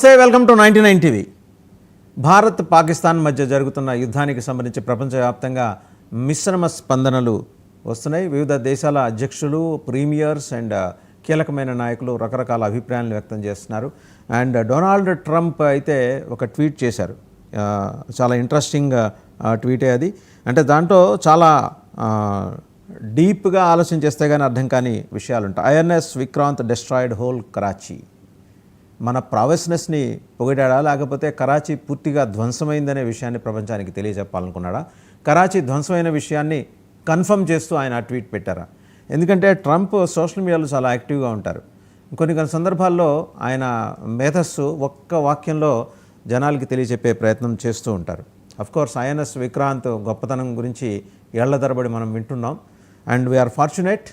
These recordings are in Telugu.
నమస్తే, welcome to 99 TV. Bharat Pakistan మధ్య జరుగుతున్న యుద్ధానికి సంబంధించి ప్రపంచవ్యాప్తంగా మిశ్రమ స్పందనలు వస్తున్నాయి. వివిధ దేశాల అధ్యక్షులు, ప్రీమియర్స్ అండ్ కీలకమైన నాయకులు రకరకాల అభిప్రాయాలను వ్యక్తం చేస్తున్నారు. అండ్ డొనాల్డ్ ట్రంప్ అయితే ఒక ట్వీట్ చేశారు. చాలా ఇంట్రెస్టింగ్ ట్వీటే అది. అంటే దాంట్లో చాలా డీప్గా ఆలోచన చేస్తే కానీ అర్థం కాని విషయాలు ఉంటాయి. INS Vikrant destroyed whole Karachi. మన ప్రావెస్నెస్ని పొగిడాడా, లేకపోతే కరాచీ పూర్తిగా ధ్వంసమైందనే విషయాన్ని ప్రపంచానికి తెలియజెప్పాలనుకున్నాడా? కరాచీ ధ్వంసమైన విషయాన్ని కన్ఫర్మ్ చేస్తూ ఆయన ట్వీట్ పెట్టారా? ఎందుకంటే ట్రంప్ సోషల్ మీడియాలో చాలా యాక్టివ్గా ఉంటారు. కొన్ని సందర్భాల్లో ఆయన మేధస్సు ఒక్క వాక్యంలో జనాలకి తెలియజెప్పే ప్రయత్నం చేస్తూ ఉంటారు. అఫ్కోర్స్ ఐఎన్ఎస్ విక్రాంత్ గొప్పతనం గురించి ఏళ్ల తరబడి మనం వింటున్నాం. And we are fortunate.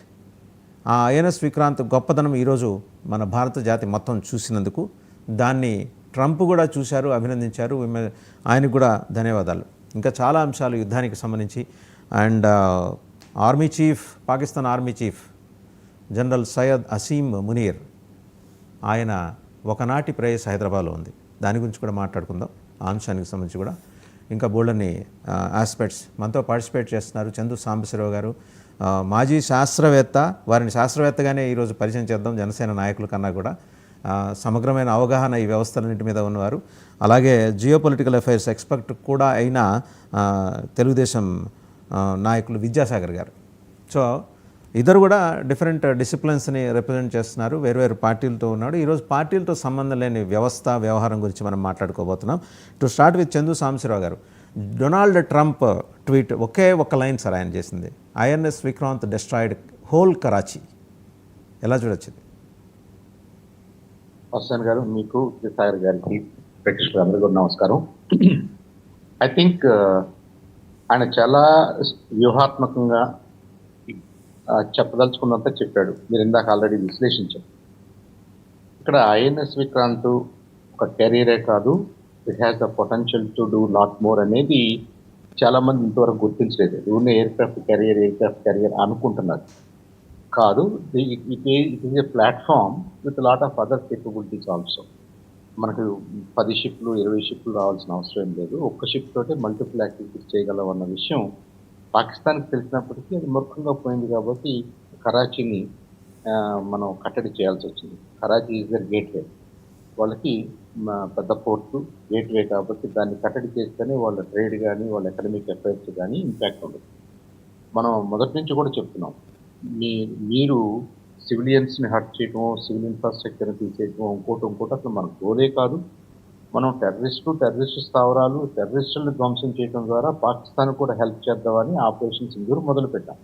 ఆ ఐఎన్ఎస్ విక్రాంత్ గొప్పతనం ఈరోజు మన భారత జాతి మొత్తం చూసినందుకు దాన్ని ట్రంప్ కూడా చూశారు, అభినందించారు. ఆయనకు కూడా ధన్యవాదాలు. ఇంకా చాలా అంశాలు యుద్ధానికి సంబంధించి. And army chief, Pakistan army chief general Syed Asim Munir, ఆయన ఒకనాటి ప్రేయస్ హైదరాబాద్లో ఉంది. దాని గురించి కూడా మాట్లాడుకుందాం. ఆ అంశానికి సంబంధించి కూడా ఇంకా బోల్డన్ని ఆస్పెక్ట్స్ మనతో పార్టిసిపేట్ చేస్తున్నారు. చందు సాంబశివరావు గారు, మాజీ శాస్త్రవేత్త. వారిని శాస్త్రవేత్తగానే ఈరోజు పరిచయం చేద్దాం. జనసేన నాయకుల కన్నా కూడా సమగ్రమైన అవగాహన ఈ వ్యవస్థలన్నింటి మీద ఉన్నవారు. అలాగే జియోపొలిటికల్ అఫైర్స్ ఎక్స్పర్ట్ కూడా అయిన తెలుగుదేశం నాయకులు విద్యాసాగర్ గారు. సో ఇద్దరు కూడా డిఫరెంట్ డిసిప్లిన్స్ని రిప్రజెంట్ చేస్తున్నారు. వేరువేరు పార్టీలతో ఉన్నాడు. ఈరోజు పార్టీలతో సంబంధం లేని వ్యవస్థ, వ్యవహారం గురించి మనం మాట్లాడుకోబోతున్నాం. To start with Chandu Sambasivarao garu, Donald Trump tweet ఒకే ఒక్క లైన్ సార్ ఆయన చేసింది. INS Vikrant destroyed whole Karachi. ఎలా చూడొచ్చింది? హసన్ గారు, మీకు సాగర్ గారికి, ప్రేక్షకులందరికీ నమస్కారం. ఐ థింక్ ఆయన చాలా వ్యూహాత్మకంగా చెప్పదలుచుకున్నంత చెప్పాడు. మీరు ఇందాక ఆల్రెడీ విశ్లేషించారు. ఇక్కడ ఐఎన్ఎస్ విక్రాంత్ ఒక కెరీరే కాదు, it has the potential to do lot more అనేది చాలామంది ఇంతవరకు గుర్తించలేదు. ఉన్న ఎయిర్క్రాఫ్ట్ కెరియర్ అనుకుంటున్నారు. కాదు, it is a platform with lot of other capabilities also. మనకు 10 షిప్లు 20 షిప్లు రావాల్సిన అవసరం ఏం లేదు. ఒక్క షిప్ తోటే మల్టిపుల్ యాక్టివిటీస్ చేయగలం అన్న విషయం పాకిస్తాన్కి తెలిసినప్పటికీ అది మూర్ఖంగా పోయింది. కాబట్టి కరాచీని మనం కట్టడి చేయాల్సి వచ్చింది. Karachi is their gateway. వాళ్ళకి పెద్ద పోర్టు, గేట్వే. కాబట్టి దాన్ని కట్టడి చేస్తేనే వాళ్ళ ట్రేడ్ కానీ వాళ్ళ ఎకనమిక్ అఫైర్స్ కానీ ఇంపాక్ట్ ఉండదు. మనం మొదటి నుంచి కూడా చెప్తున్నాం, మీరు సివిలియన్స్ని హర్ట్ చేయటం, సివిల్ ఇన్ఫ్రాస్ట్రక్చర్ని తీసేయటం, ఇంకోటి అసలు మన గోలే కాదు. మనం టెర్రరిస్టు స్థావరాలు, టెర్రరిస్టులను ధ్వంసం చేయడం ద్వారా పాకిస్తాన్ కూడా హెల్ప్ చేద్దామని ఆపరేషన్ సింధూర్ మొదలుపెట్టాం.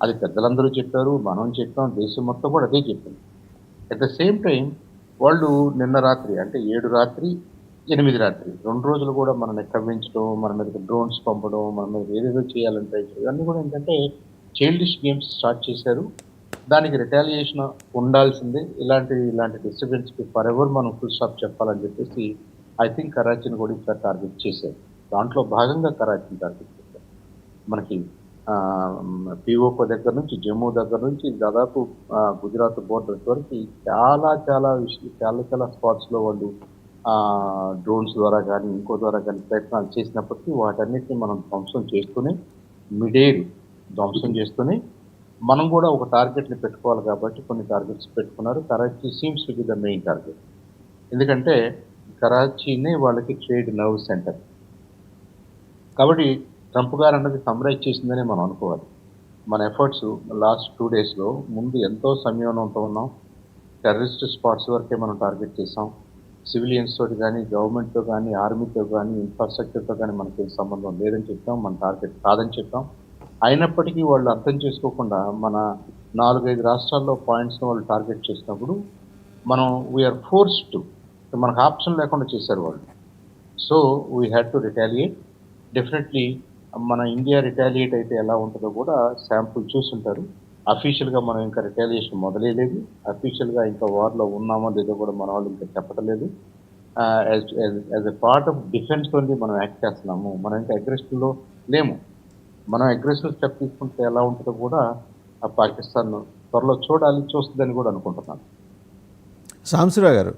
అది పెద్దలందరూ చెప్పారు, మనం చెప్పాం, దేశం మొత్తం కూడా అదే చెప్పింది. అట్ ద సేమ్ టైం వాళ్ళు నిన్న రాత్రి, అంటే 7 రాత్రి 8 రాత్రి 2 రోజులు కూడా మనల్ని కవ్వించడం, మన మీద డ్రోన్స్ పంపడం, మన మీద ఏదేదో చేయాలంటే ఇవన్నీ కూడా ఏంటంటే చైల్డిష్ గేమ్స్ స్టార్ట్ చేశారు. దానికి రిటాలియేషన్ ఉండాల్సిందే. ఇలాంటి డిస్టర్బెన్స్కి ఫర్ ఎవర్ మనం ఫుల్ స్టాప్ చెప్పాలని చెప్పేసి ఐ థింక్ కరాచీని కూడా ఇక్కడ టార్గెట్ చేశారు. దాంట్లో భాగంగా కరాచీని టార్గెట్ చేశారు. మనకి పిఓకో దగ్గర నుంచి, జమ్మూ దగ్గర నుంచి దాదాపు గుజరాత్ బోర్డర్స్ వరకు చాలా స్పాట్స్లో వాళ్ళు డ్రోన్స్ ద్వారా కానీ ఇంకో ద్వారా కానీ ప్రయత్నాలు చేసినప్పటికీ వాటన్నిటిని మనం ధ్వంసం చేస్తూనే, మిడేరు ధ్వంసం చేస్తూనే మనం కూడా ఒక టార్గెట్ని పెట్టుకోవాలి. కాబట్టి కొన్ని టార్గెట్స్ పెట్టుకున్నారు. Karachi seems to be the main target. ఎందుకంటే కరాచీనే వాళ్ళకి ట్రేడ్ నర్వ్ సెంటర్. కాబట్టి ట్రంప్ గారు అన్నది సమ్రైజ్ చేసిందనే మనం అనుకోవాలి. మన ఎఫర్ట్స్ లాస్ట్ 2 డేస్లో ముందు ఎంతో సంయమనంతో ఉన్నాం. టెర్రరిస్ట్ స్పాట్స్ వరకే మనం టార్గెట్ చేసాం. సివిలియన్స్ తోటి కానీ, గవర్నమెంట్తో కానీ, ఆర్మీతో కానీ, ఇన్ఫ్రాస్ట్రక్చర్తో కానీ మనకి సంబంధం లేదని చెప్పాం. మన టార్గెట్ కాదని చెప్పాం. అయినప్పటికీ వాళ్ళు అర్థం చేసుకోకుండా మన 4-5 రాష్ట్రాల్లో పాయింట్స్ని వాళ్ళు టార్గెట్ చేసినప్పుడు మనం వీఆర్ ఫోర్స్ టు, మనకు ఆప్షన్ లేకుండా చేశారు వాళ్ళు. So we had to retaliate. Definitely మన ఇండియా రిటాలియేట్ అయితే ఎలా ఉంటుందో కూడా శాంపుల్ చూసుంటారు. అఫీషియల్గా మనం ఇంకా రిటాలియేషన్ మొదలేదు. అఫీషియల్గా ఇంకా వార్లో ఉన్నామో లేదో కూడా మన వాళ్ళు ఇంకా చెప్పట్లేదు. As a part of defence తోటి మనం యాక్ట్ చేస్తున్నాము. మనం ఇంకా అగ్రెసివ్లో లేము. మనం అగ్రెసివ్ స్టెప్ తీసుకుంటే ఎలా ఉంటుందో కూడా ఆ పాకిస్తాన్ త్వరలో చూస్తుందని కూడా అనుకుంటున్నాను. సాంబశివరావు గారు,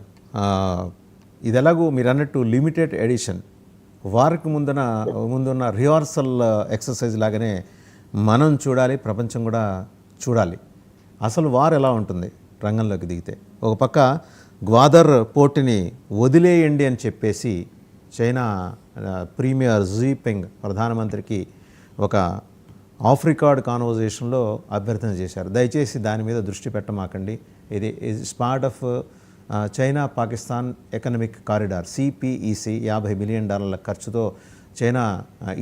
ఇది ఎలాగో మీరు అన్నట్టు లిమిటెడ్ ఎడిషన్, వారికి ముందున్న రిహార్సల్ ఎక్సర్సైజ్ లాగానే మనం చూడాలి, ప్రపంచం కూడా చూడాలి అసలు వార్ ఎలా ఉంటుంది రంగంలోకి దిగితే. ఒక పక్క గ్వాదర్ పోర్టుని వదిలేయండి అని చెప్పేసి చైనా ప్రీమియర్ జిపింగ్ ప్రధానమంత్రికి ఒక ఆఫ్ రికార్డ్ కాన్వర్జేషన్లో అభ్యర్థన చేశారు. దయచేసి దాని మీద దృష్టి పెట్టమాకండి, ఇది is part of China Pakistan economic corridor CPEC $50 billion ఖర్చుతో చైనా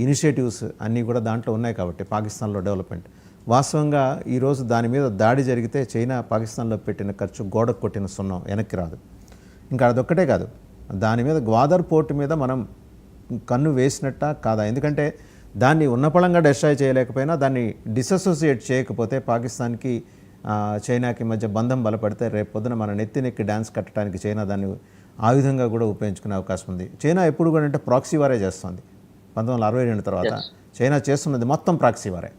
ఇనిషియేటివ్స్ అన్నీ కూడా దాంట్లో ఉన్నాయి కాబట్టి పాకిస్తాన్లో డెవలప్మెంట్. వాస్తవంగా ఈరోజు దాని మీద దాడి జరిగితే చైనా పాకిస్తాన్లో పెట్టిన ఖర్చు గోడకు కొట్టిన సున్నం వెనక్కి రాదు. ఇంకా అదొక్కటే కాదు, దాని మీద గ్వాదర్ పోర్టు మీద మనం కన్ను వేసినట్ట కాదా, ఎందుకంటే దాన్ని ఉన్నపళంగా డెస్ట్రాయ్ చేయలేకపోయినా దాన్ని డిసోసియేట్ చేయకపోతే పాకిస్తాన్కి చైనాకి మధ్య బంధం బలపడితే రేపు పొద్దున మన నెత్తినెక్కి డ్యాన్స్ కట్టడానికి చైనా దాన్ని ఆయుధంగా కూడా ఉపయోగించుకునే అవకాశం ఉంది. చైనా ఎప్పుడు కూడా అంటే ప్రాక్సీ వారే చేస్తుంది. 1962 తర్వాత చైనా చేస్తున్నది మొత్తం ప్రాక్సీ వారే.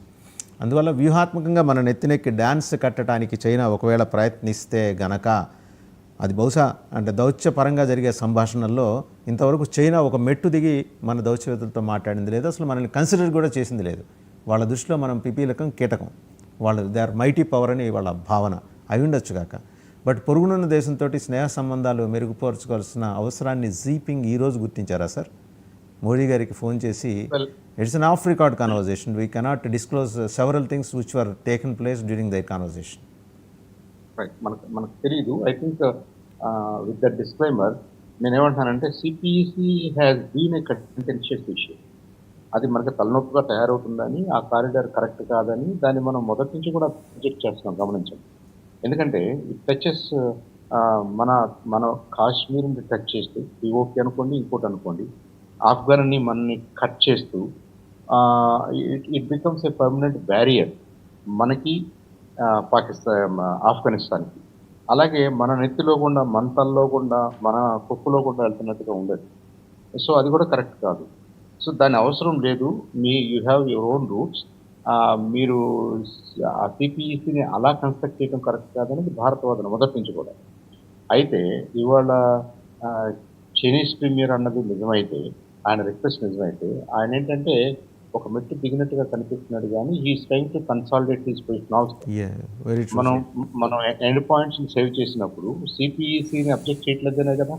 అందువల్ల వ్యూహాత్మకంగా మన నెత్తినెక్కి డ్యాన్స్ కట్టడానికి చైనా ఒకవేళ ప్రయత్నిస్తే గనక అది బహుశా అంటే దౌత్యపరంగా జరిగే సంభాషణల్లో ఇంతవరకు చైనా ఒక మెట్టు దిగి మన దౌత్యవేత్తలతో మాట్లాడింది లేదు, అసలు మనల్ని కన్సిడర్ కూడా చేసింది లేదు. వాళ్ళ దృష్టిలో మనం పిపీలకం కీటకం, వాళ్ళు దే ఆర్ మైటీ పవర్ అని వాళ్ళ భావన అయి ఉండొచ్చు కాక. బట్ పొరుగునున్న దేశంతో స్నేహ సంబంధాలు మెరుగుపరచుకోవాల్సిన అవసరాన్ని జీపింగ్ ఈరోజు గుర్తించారా సార్? మోడీ గారికి ఫోన్ చేసి it's an off record conversation, we cannot disclose several things which were taken place during their conversation. మనకు తెలియదు. I think with the disclaimer నేనేమంటానంటే CPEC has been a contentious issue. అది మనకు తలనొప్పిగా తయారవుతుందని, ఆ కారిడార్ కరెక్ట్ కాదని దాన్ని మనం మొదటి నుంచి కూడా ప్రొజెక్ట్ చేస్తున్నాం, గమనించండి. ఎందుకంటే ఇట్ టచెస్ మన మన కాశ్మీర్ని టచ్ చేస్తూ, పిఓకే అనుకోండి, ఇంకోటి అనుకోండి, ఆఫ్ఘన్ని మనని కట్ చేస్తూ it becomes a permanent barrier మనకి పాకిస్తాన్ ఆఫ్ఘనిస్తాన్కి. అలాగే మన నెత్తిలో గుండా, మన తలలో గుండా, మన కుప్పులో గుండా వెళ్తున్నట్టుగా ఉండదు. సో అది కూడా కరెక్ట్ కాదు. సో దాని అవసరం లేదు. You have your own roots. మీరు ఆ సిపిఈసిని అలా కన్స్ట్రక్ట్ చేయడం కరెక్ట్ కాదనేది భారత వాదన మొదటి నుంచి కూడా. అయితే ఇవాళ చైనీస్ ప్రీమియర్ అన్నది నిజమైతే, ఆయన రిక్వెస్ట్ నిజమైతే, ఆయన ఏంటంటే ఒక మెట్టు దిగినట్టుగా కనిపిస్తున్నాడు కానీ he's trying to consolidate his position also. మనం ఎండ్ పాయింట్స్ని సేవ్ చేసినప్పుడు సిపిఈసిని అబ్జెక్ట్ చేయట్లేదనే కదా,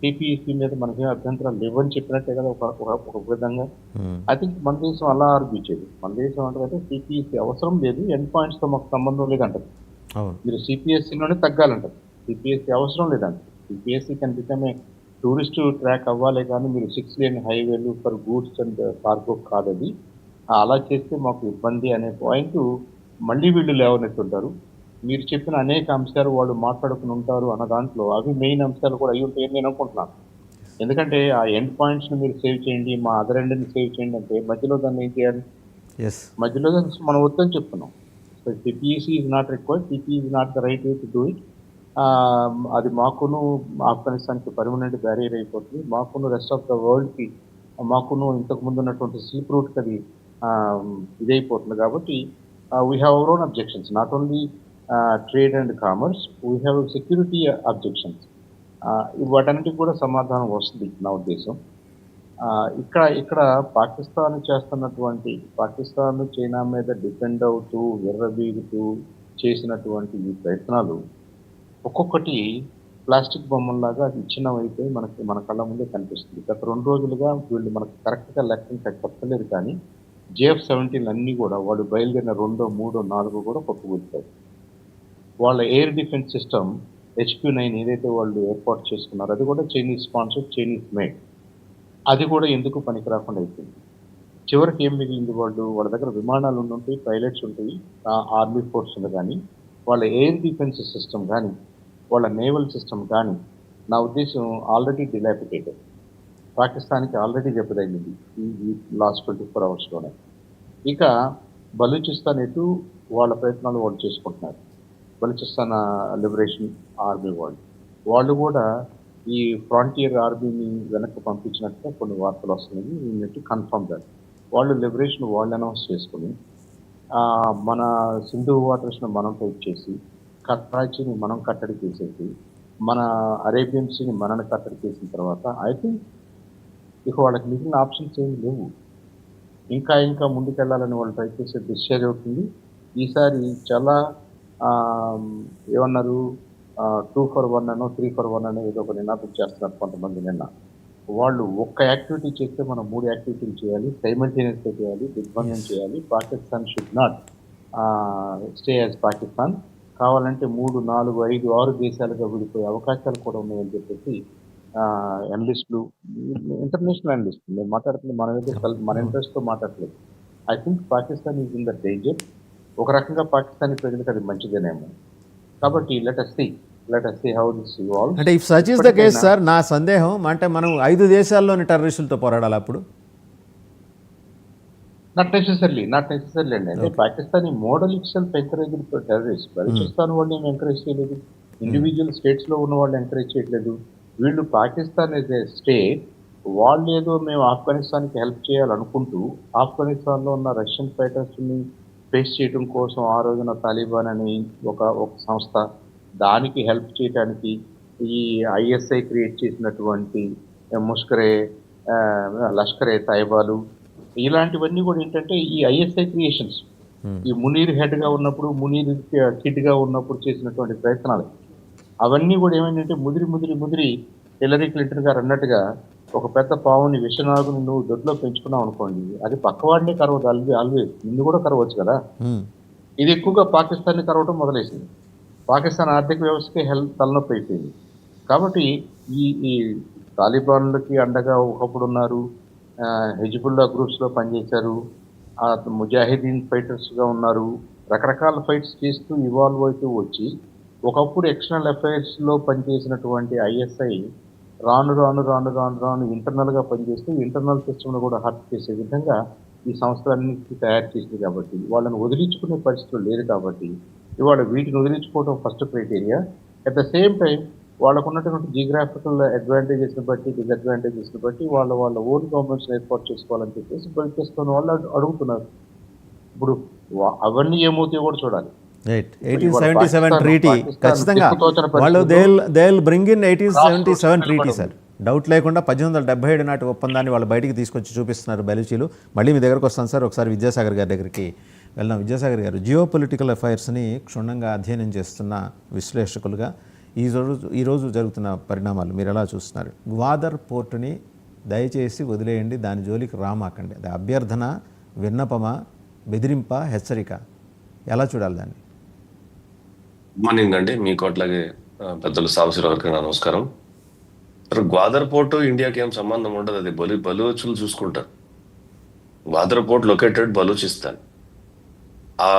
సిపిఈసి మీద మనకి అభ్యంతరాలు లేవని చెప్పినట్టే కదా ఒక విధంగా. ఐ థింక్ మన దేశం అలా ఆర్గ్యూ చేయదు. మన దేశం అంటే సిపిఈసి అవసరం లేదు, ఎండ్ పాయింట్స్తో మాకు సంబంధం లేదంటారు. మీరు సిపిఎస్సిలోనే తగ్గాలంటారు, సిపిఎస్సి అవసరం లేదంటారు. CPEC can become a tourist track అవ్వాలి కానీ మీరు 6 లేన్ హైవేలు ఫర్ గూడ్స్ అండ్ కార్గో కాదది. అలా చేస్తే మాకు ఇబ్బంది అనే పాయింట్ మళ్ళీ వీళ్ళు లేవనెత్తుంటారు. మీరు చెప్పిన అనేక అంశాలు వాళ్ళు మాట్లాడుకుని ఉంటారు అన్న దాంట్లో అవి మెయిన్ అంశాలు కూడా అయ్యి ఉంటాయని నేను అనుకుంటున్నాను. ఎందుకంటే ఆ ఎండ్ పాయింట్స్ని మీరు సేవ్ చేయండి, మా అదర్ ఎండ్ని సేవ్ చేయండి అంటే మధ్యలో దాన్ని ఏం చేయాలి? మధ్యలో మనం వద్దని చెప్తున్నాం. So CPEC is not required, CPE is not the right way to do it. అది మాకును ఆఫ్ఘనిస్తాన్కి పర్మనెంట్ బ్యారియర్ అయిపోతుంది, మాకును రెస్ట్ ఆఫ్ ద వరల్డ్కి, మాకును ఇంతకుముందు ఉన్నటువంటి సీప్ రూట్కి అది ఇదైపోతుంది. కాబట్టి we have our own objections, not only trade and commerce, we have security objections. వాటన్నిటికి కూడా సమాధానం వస్తుంది నా ఉద్దేశం. ఇక్కడ పాకిస్తాన్ చేస్తున్నటువంటి, పాకిస్తాన్ చైనా మీద డిపెండ్ అవుతూ ఎర్రబీగుతూ చేసినటువంటి ఈ ప్రయత్నాలు ఒక్కొక్కటి ప్లాస్టిక్ బొమ్మల్లాగా విచ్ఛిన్నమైతే మన కళ్ళ ముందే కనిపిస్తుంది. గత 2 రోజులుగా వీళ్ళు మనకు కరెక్ట్గా లెక్కలు చెప్పలేదు కానీ JF-17 అన్నీ కూడా వాళ్ళు బయలుదేరిన 2, 3, 4 కూడా పప్పుకొచ్చాయి. వాళ్ళ ఎయిర్ డిఫెన్స్ సిస్టమ్ HQ-9 ఏదైతే వాళ్ళు ఏర్పాటు చేసుకున్నారో అది కూడా చైనీస్ స్పాన్సర్, చైనీస్ మేడ్. అది కూడా ఎందుకు పనికి రాకుండా అయిపోయింది. చివరికి ఏం మిగిలింది? వాళ్ళ దగ్గర విమానాలు ఉంటాయి, పైలట్స్ ఉంటాయి, ఆర్మీ ఫోర్స్ ఉంది, కానీ వాళ్ళ ఎయిర్ డిఫెన్స్ సిస్టమ్ కానీ వాళ్ళ నేవల్ సిస్టమ్ కానీ నా ఉద్దేశం ఆల్రెడీ డిలాపిటేటెడ్. పాకిస్తాన్కి ఆల్రెడీ దెబ్బతగిలింది ఈ లాస్ట్ 24 అవర్స్లోనే. ఇక బలూచిస్తాన్ ఎటు వాళ్ళ ప్రయత్నాలు వాళ్ళు చేసుకుంటున్నారు. బలూచిస్తాన్ లిబరేషన్ ఆర్మీ వాళ్ళు కూడా ఈ ఫ్రాంటియర్ ఆర్మీని వెనక్కి పంపించినట్టుగా కొన్ని వార్తలు వస్తున్నాయి. వీళ్ళకి కన్ఫర్మ్ దాన్ని వాళ్ళు లిబరేషన్ వాళ్ళు అనౌన్స్ చేసుకుని మన సింధు వాటర్స్ను మనం టైప్ చేసి, కరాచీని మనం కట్టడి చేసేసి, మన అరేబియన్ సీని మనని కట్టడి చేసిన తర్వాత ఐ థింక్ ఇక వాళ్ళకి మిగిలిన ఆప్షన్స్ ఏమి లేవు. ఇంకా ఇంకా ముందుకెళ్ళాలని వాళ్ళు ట్రై చేసే డిశ్చార్జ్ అవుతుంది. ఈసారి చాలా ఆహ్, ఏమన్నారు 2 ఫర్ 1 అనో, 3 ఫర్ 1 అనో ఏదో ఒక నినాదం చేస్తున్నారు కొంతమంది నిన్న. వాళ్ళు ఒక్క యాక్టివిటీ చేస్తే మనం 3 యాక్టివిటీలు చేయాలి. సైమల్టేనియస్‌గా చేయాలి. దిగ్బంధం ఎస్. చేయాలి. Pakistan should not stay as Pakistan. కావాలంటే 3, 4, 5, 6 దేశాలుగా విడిపోయే అవకాశాలు కూడా ఉన్నాయని చెప్పేసి అనలిస్టులు, ఇంటర్నేషనల్ అనలిస్టులు నేను మాట్లాడుతుంది మన ఏదో మన అవును. ఇంట్రెస్ట్‌తో మాట్లాడట్లేదు. I think Pakistan is in the danger. ఒక రకంగా పాకిస్తానీ ప్రజలకు అది మంచిదేనేమో. కాబట్టి let us see how this evolves. అంటే if such is the case sir, నా సందేహం అంటే మనం 5 దేశాల్లోని టెర్రరిస్టులతో పోరాడాలి అప్పుడు. నాట్ నెసెసరీలీ అండి. అంటే Pakistani model itself encouraged for terrorist. Balochistan వాళ్ళని ఏమి ఎంకరేజ్ చేయలేదు. ఇండివిడ్యువల్ స్టేట్స్‌లో ఉన్న వాళ్ళని ఎంకరేజ్ చేయట్లేదు. వీళ్ళు పాకిస్తాన్ యాస్ ఎ స్టేట్ వాళ్ళేదో మేము ఆఫ్ఘనిస్తాన్‌కి హెల్ప్ చేయాలనుకుంటూ, ఆఫ్ఘనిస్తాన్‌లో ఉన్న రష్యన్ ఫైటర్స్‌ని ఫేస్ చేయడం కోసం ఆ రోజున తాలిబాన్ అని ఒక సంస్థ, దానికి హెల్ప్ చేయటానికి ఈ ఐఎస్ఐ క్రియేట్ చేసినటువంటి ముష్కరే లష్కరే తైబాలు ఇలాంటివన్నీ కూడా ఏంటంటే ఈ ఐఎస్ఐ క్రియేషన్స్. ఈ మునీర్ హెడ్‌గా ఉన్నప్పుడు, మునీర్ కిడ్‌గా ఉన్నప్పుడు చేసినటువంటి ప్రయత్నాలు. అవన్నీ కూడా ఏమైందంటే ముదిరి హిల్లరీ క్లింటన్ గారు అన్నట్టుగా ఒక పెద్ద పావుని విషనాగుని నువ్వు దొడ్లో పెంచుకున్నావు అనుకోండి, అది పక్కవాడినే కరవదు ఆల్వేస్. నిన్ను కూడా కరవచ్చు కదా! మ్మ్. ఇది ఎక్కువగా పాకిస్తాన్‌ని కరవటం మొదలేసింది. పాకిస్తాన్ ఆర్థిక వ్యవస్థకే తలనొప్పి అయిపోయింది. కాబట్టి ఈ ఈ తాలిబాన్‌లకి అండగా ఒకప్పుడున్నారు. హిజ్బుల్లా గ్రూప్స్‌లో పనిచేశారు. ముజాహిదీన్ ఫైటర్స్‌గా ఉన్నారు. రకరకాల ఫైట్స్ చేస్తూ ఇవాల్వ్ అవుతూ వచ్చి, ఒకప్పుడు ఎక్స్టర్నల్ అఫైర్స్‌లో పనిచేసినటువంటి ఐఎస్ఐ రాను ఇంటర్నల్‌గా పనిచేస్తూ ఇంటర్నల్ సిస్టమ్‌ను కూడా హర్ట్ చేసే విధంగా ఈ సంస్థలన్నిటిని తయారు చేసింది కాబట్టి, వాళ్ళని వదిలించుకునే పరిస్థితులు లేదు కాబట్టి, ఇవాళ వీటిని వదిలించుకోవడం first criteria. At the same time వాళ్ళకున్నటువంటి జియోగ్రాఫికల్ అడ్వాంటేజెస్‌ని బట్టి, డిసడ్వాంటేజెస్‌ని బట్టి వాళ్ళ ఓన్ గవర్నమెంట్స్‌ని ఏర్పాటు చేసుకోవాలని చెప్పేసి బయటేస్తున్న వాళ్ళు అడుగుతున్నారు. ఇప్పుడు అవన్నీ ఏమవుతాయో కూడా చూడాలి. రైట్. ఇవాళ 1877 ట్రీటీ ఖచ్చితంగా దిక్కుతోచని వాళ్ళు పరిస్థితుల్లో they will bring in 1877 treaty నిలబడి సార్. డౌట్ లేకుండా 1877 నాటి ఒప్పందాన్ని వాళ్ళు బయటికి తీసుకొచ్చి చూపిస్తున్నారు బెలూచీలు. మళ్ళీ మీ దగ్గరకు వస్తాను సార్. ఒకసారి విద్యాసాగర్ గారి దగ్గరికి వెళ్దాం. విద్యాసాగర్ గారు, జియో పొలిటికల్ అఫైర్స్ని క్షుణ్ణంగా అధ్యయనం చేస్తున్న విశ్లేషకులుగా ఈరోజు జరుగుతున్న పరిణామాలు మీరు ఎలా చూస్తున్నారు? గ్వాదర్ పోర్టుని దయచేసి వదిలేయండి, దాని జోలికి రామాకండి. అది అభ్యర్థన, విన్నపమా, బెదిరింప, హెచ్చరిక, ఎలా చూడాలి దాన్ని? మార్నింగ్ అండి, మీకు అట్లాగే పెద్దలు సాంబశివరావు గారికి నా నమస్కారం. గ్వాదర్ పోర్టు ఇండియాకి ఏం సంబంధం ఉండదు. అది బలూచులు చూసుకుంటారు. Gwadar port located Balochistan. ఆ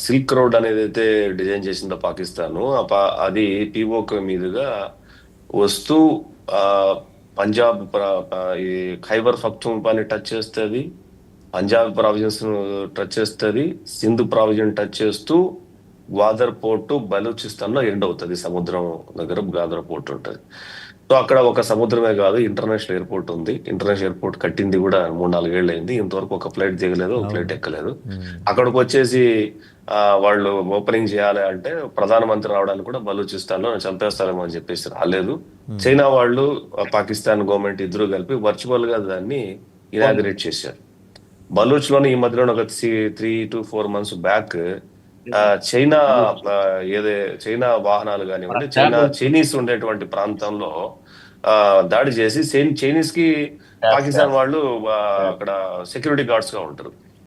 సిల్క్ రోడ్ అనేది అయితే డిజైన్ చేసిందో పాకిస్తాన్, అది పీఓక్ మీదుగా వస్తూ ఆ పంజాబ్ ఈ ఖైబర్ పఖ్తూన్ఖ్వాని టచ్ చేస్తుంది, పంజాబ్ ప్రావిజన్స్ టచ్ చేస్తుంది, సింధ్ ప్రావిజన్ టచ్ చేస్తూ గ్వాదర్ పోర్టు బలూచిస్తాన్ లో ఎండ్ అవుతుంది. సముద్రం దగ్గర గ్వాదర్ పోర్ట్ ఉంటుంది. సో అక్కడ ఒక సముద్రమే కాదు, ఇంటర్నేషనల్ ఎయిర్పోర్ట్ ఉంది. ఇంటర్నేషనల్ ఎయిర్పోర్ట్ కట్టింది కూడా 3-4 ఏళ్ళు అయింది. ఇంతవరకు ఒక ఫ్లైట్ దిగలేదు, ఒక ఫ్లైట్ ఎక్కలేదు. అక్కడికి వచ్చేసి వాళ్ళు ఓపెనింగ్ చేయాలి అంటే ప్రధానమంత్రి రావడానికి కూడా బలూచిస్తాన్ లో చంపేస్తారేమో అని చెప్పేసి రాలేదు. చైనా వాళ్ళు, పాకిస్తాన్ గవర్నమెంట్ ఇద్దరు కలిపి వర్చువల్ గా దాన్ని ఇనాగ్రేట్ చేశారు. బలూచ్ లోని ఈ మధ్యలో ఒక 3 to 4 months back China China వాహనాలు కానివ్వండి, చైనీస్ ఉండేటువంటి ప్రాంతంలో దాడి చేసి చైనీస్ కి పాకిస్తాన్ వాళ్ళు అక్కడ సెక్యూరిటీ గార్డ్స్ గా ఉంటారు.